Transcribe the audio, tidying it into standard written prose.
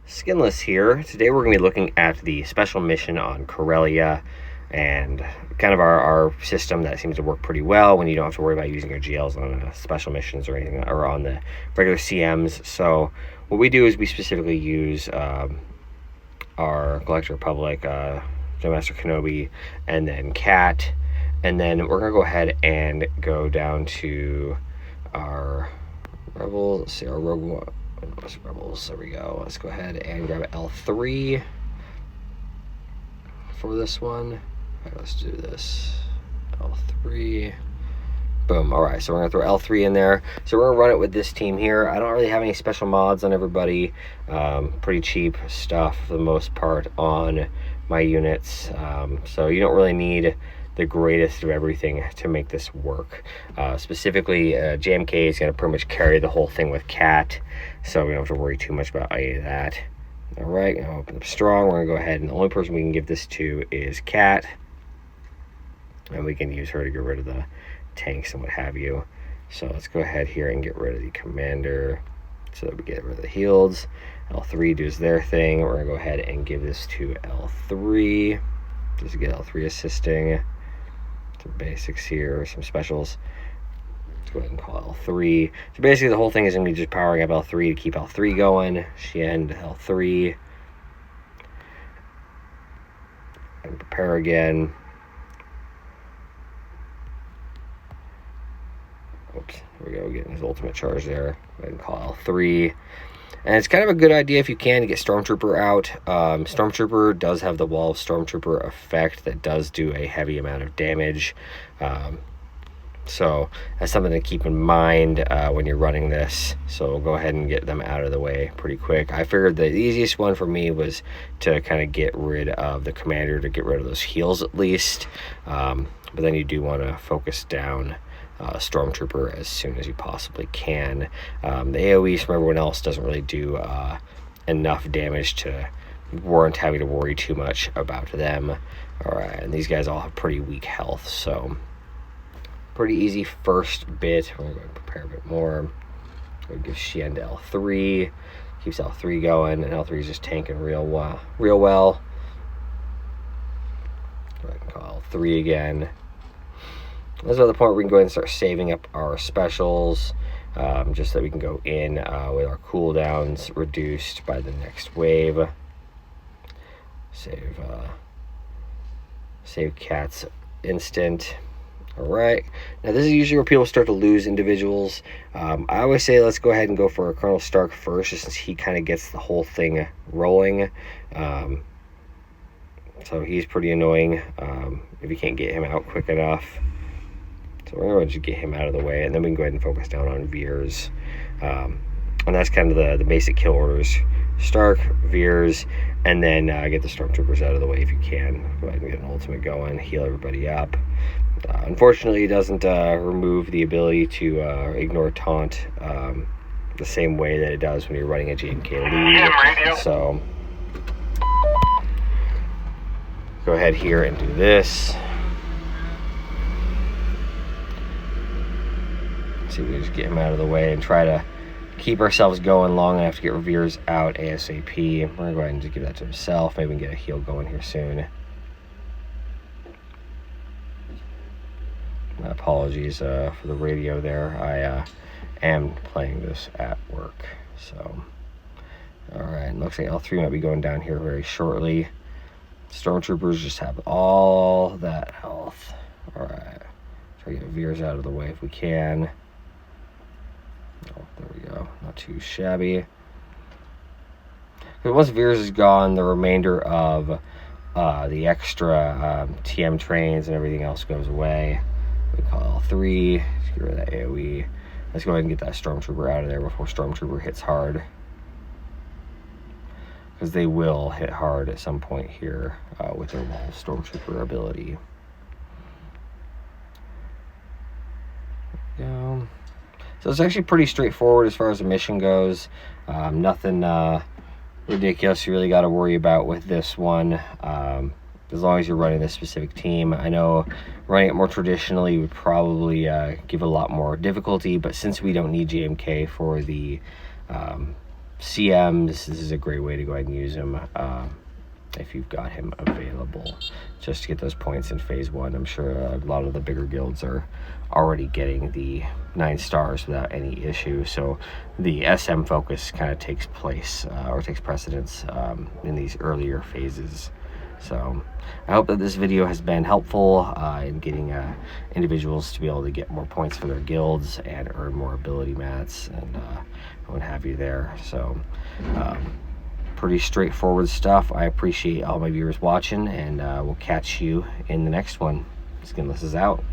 Skinless here. Today we're going to be looking at the special mission on Corellia and kind of our system that seems to work pretty well when you don't have to worry about using your GLs on special missions or anything, or on the regular CMs. So what we do is we specifically use our Galactic Republic, Master Kenobi, and then Cat, and then we're going to go ahead and go down to our Rebels. Let's see, our Rogue One. Rebels, there we go. Let's go ahead and grab L3 for this one. All right, let's do this. L3. Boom. All right, so we're going to throw L3 in there. So we're going to run it with this team here. I don't really have any special mods on everybody. Pretty cheap stuff for the most part on my units. So you don't really need the greatest of everything to make this work. Specifically, JMK is going to pretty much carry the whole thing with Cat, so we don't have to worry too much about any of that. All right, going to open up strong. We're going to go ahead, and the only person we can give this to is Cat, and we can use her to get rid of the tanks and what have you. So let's go ahead here and get rid of the commander so that we get rid of the heals. L3 does their thing. We're going to go ahead and give this to L3 just to get L3 assisting. Some basics here, some specials. Let's go ahead and call L3. So basically the whole thing is going to be just powering up L3 to keep L3 going. Shen to L3. And prepare again. Oops, there we go, getting his ultimate charge there. Go ahead and call L3. And it's kind of a good idea if you can to get Stormtrooper out. Stormtrooper does have the Wall of Stormtrooper effect that does do a heavy amount of damage. So that's something to keep in mind when you're running this. So we'll go ahead and get them out of the way pretty quick. I figured the easiest one for me was to kind of get rid of the commander, to get rid of those heals at least. But then you do want to focus down Stormtrooper as soon as you possibly can. The AoEs from everyone else doesn't really do enough damage to warrant having to worry too much about them. Alright, and these guys all have pretty weak health, so pretty easy first bit. We're going to prepare a bit more. We'll give Shen to L3. Keeps L3 going, and L3 is just tanking real well. Go ahead and call L3 again. This is at the point where we can go ahead and start saving up our specials, just so that we can go in with our cooldowns reduced by the next wave. Save Cat's instant. Alright, now this is usually where people start to lose individuals. I always say let's go ahead and go for Colonel Stark first, just since he kind of gets the whole thing rolling. So he's pretty annoying if you can't get him out quick enough. So we're going to just get him out of the way, and then we can go ahead and focus down on Veers. And that's kind of the basic kill orders. Stark, Veers, and then get the Stormtroopers out of the way if you can. Go ahead and get an ultimate going, heal everybody up. Unfortunately, it doesn't remove the ability to ignore taunt the same way that it does when you're running a JMK lead. So go ahead here and do this. See if we just get him out of the way and try to keep ourselves going long enough to get Veers out ASAP. We're going to go ahead and just give that to himself. Maybe we can get a heal going here soon. My apologies for the radio there. I am playing this at work. So, alright, looks like L3 might be going down here very shortly. Stormtroopers just have all that health. Alright, try to get Veers out of the way if we can. Oh, there we go. Not too shabby. Once Veers is gone, the remainder of the extra TM trains and everything else goes away. We call L3. Just get rid of that AoE. Let's go ahead and get that Stormtrooper out of there before Stormtrooper hits hard. Because they will hit hard at some point here with their Stormtrooper ability. There we go. So it's actually pretty straightforward as far as the mission goes. Nothing ridiculous you really got to worry about with this one. As long as you're running this specific team. I know running it more traditionally would probably give it a lot more difficulty, but since we don't need JMK for the CMs, this is a great way to go ahead and use him if you've got him available, just to get those points in phase 1. I'm sure a lot of the bigger guilds are already getting the 9 stars without any issue, so the SM focus kind of takes place or takes precedence in these earlier phases. So I hope that this video has been helpful in getting individuals to be able to get more points for their guilds and earn more ability mats and what have you there. So pretty straightforward stuff. I appreciate all my viewers watching, and we'll catch you in the next one. Skinless is out.